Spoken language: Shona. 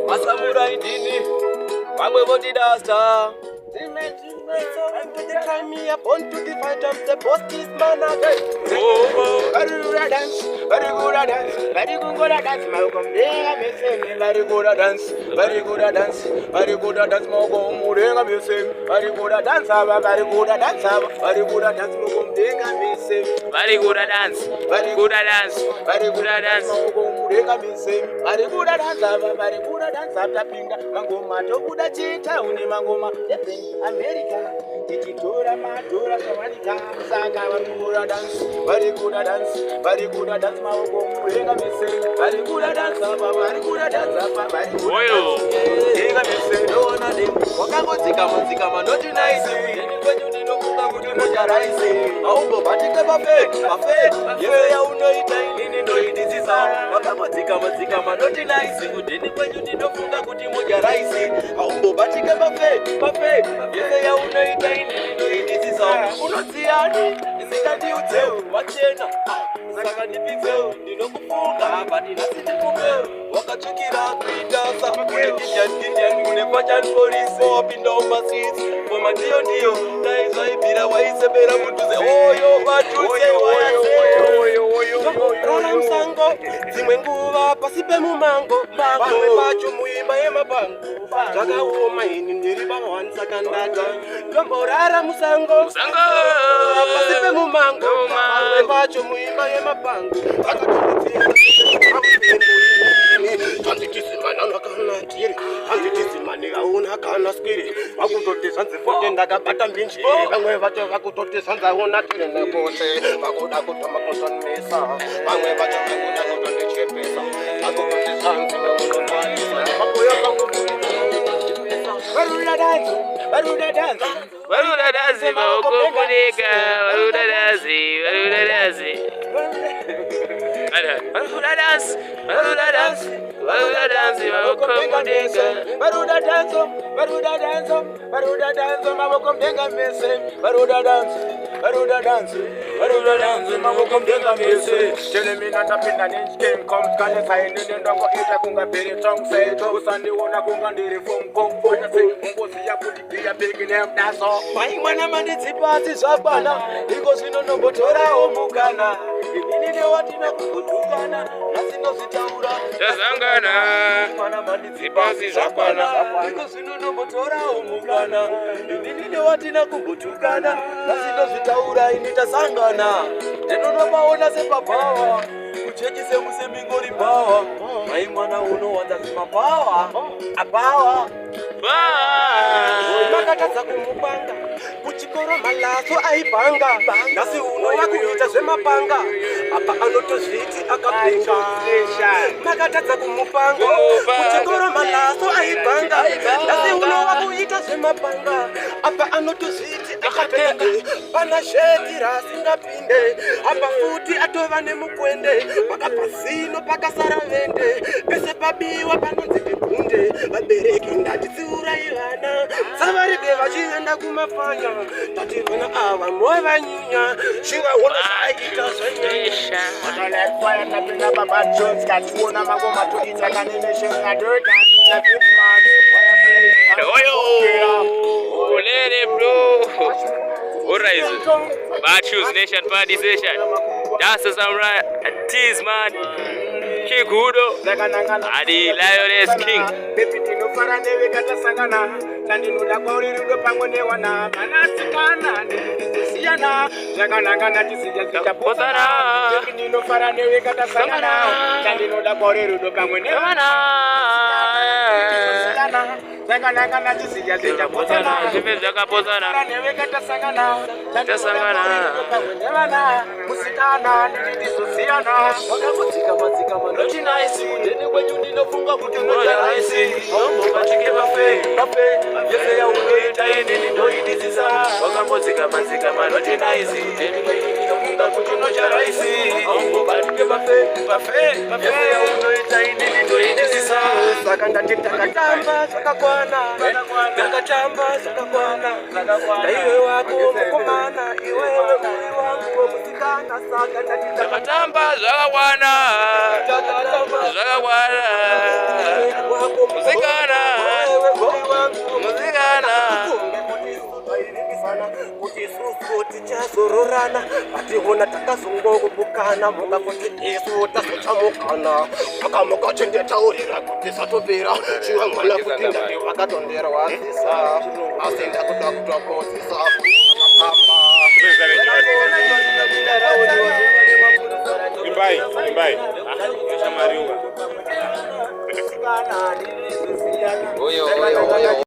Masamurai Dini, Wagweboti Dasta. They climb me up onto the fight of the boss this man again. Oh, very good at dance, very good at dance, very good at dance. Malcolm, they sing, very good at dance, very good at dance, very good at dance. Malcolm, they sing, very good at dance, very good at dance, very good at dance. Malcolm, they sing, very good at dance, very good at dance, very good at dance. Malcolm, they sing, very good at dance, very good at dance. After Pinga, Mangoma, Tokuda Chita, Unimangoma, America. Tikitora madora kawanika saka vanura dance very good at dance maoko murenga mese very good at dance very good at dance very good oyo inga mese dona dem wakangodzika muzika manoti nice ndikwenyu ndinofunga kuti moja rise aumbo batika bafe yeya unoita inini ndoidizisa wakangodzika muzika manoti nice kuti ndikwenyu ndinofunga kuti moja rise aumbo batika bafe yeya unoita unoziani isingati udzeu wachena saka ndipizeu ndinokufunga apa ndinasitifunge wakatsvukira kuita sakukurekidyankidyani kunepachanpolisi wapinda umasisi koma ndiyo daizvaibvira waisebera mudhuze oyo vatuse rara musango dzimwe nguva pasi pemumango pamwe pacho muimba yemapango zvakaoma ini ndiri pamahwani saka ndata ndomborara musango pasi pemumango pamwe pacho muimba yemapango handitisimani auna kana skiri vakutotisa nzifote ndakabata mbinji vamwe vacho vakutotisa nzaona tiri nekose vakuda kutoma kutonmesa vamwe vacho vakuda kutondichepesa vakutotisa nzivaunokwanisa vakuya varuda dansi maokomunika varuda dansi Zipasi zakwana iko sinonombotora umugana indinine watina kumbutukana nasinozvitaura initasangana ndinonomaona sepapawa kuchechise musemingori pawa mai mwana unowanza zimapawa apawa makatadza kumupanga kuchikoro malaso aibhanga nhasi unova kuita zvemapanga apa anotozviti akapenga makatadza kumupanga kuchikoro malaso aibhanga nhasi unova kuita zvemapanga apa anotozviti akapenga pana sheti rasingapinde apa futi atova nemukwende pakapasino pakasara vende pese pabiwa panonzi ndikunde vabereki ndatidziurai vana savarege vachienda kumafanya tati vana ava movanyunya chivaona zvaita zvenyesha vatalefaya tapinda babajons kationa mangoma toita kanemeshengadota nabitman oyo lere bro alright bad shoes nation party session that's samurai tease man Kikudo Adi Lioness King Bepitino Faraneve Katasangana Tandinoda Korirudo Pangonewana Manasikana Nisiana Jagananga Tisija Kitapotana Bepitino Faraneve Katasangana Tandinoda Korirudo Pangonewana Jagananga Tisija Kitapotana Jakapotana Faraneve Katasangana Tasangana Pangonewana Musikana Nisosiana Wakamutika Noti nice, ndene kwenyu ndinofunga kuti moja nice. Mambo kachike bafe, yese ya unoita inini ndoidizisa. Wakamozika manoti nice, ndene kwenyu ndinofunga kuti moja nice. Mambo kachike bafe, yese ya unoita inini ndoidizisa. Saka ndatikatamba sakakwana, nakatamba sakakwana. Na iwe wako mukomana, iwe wangu musika. Takatamba zakawana muzikana kuti isusu tichazororana patihona takazongokubukana munga kuti isu tasochamukana pakamuka chendetaurira kuti satopera chivamwana kuti ndani vakatonderwa zisa asi ndakuda kutwakozisa Imbai. Oyo.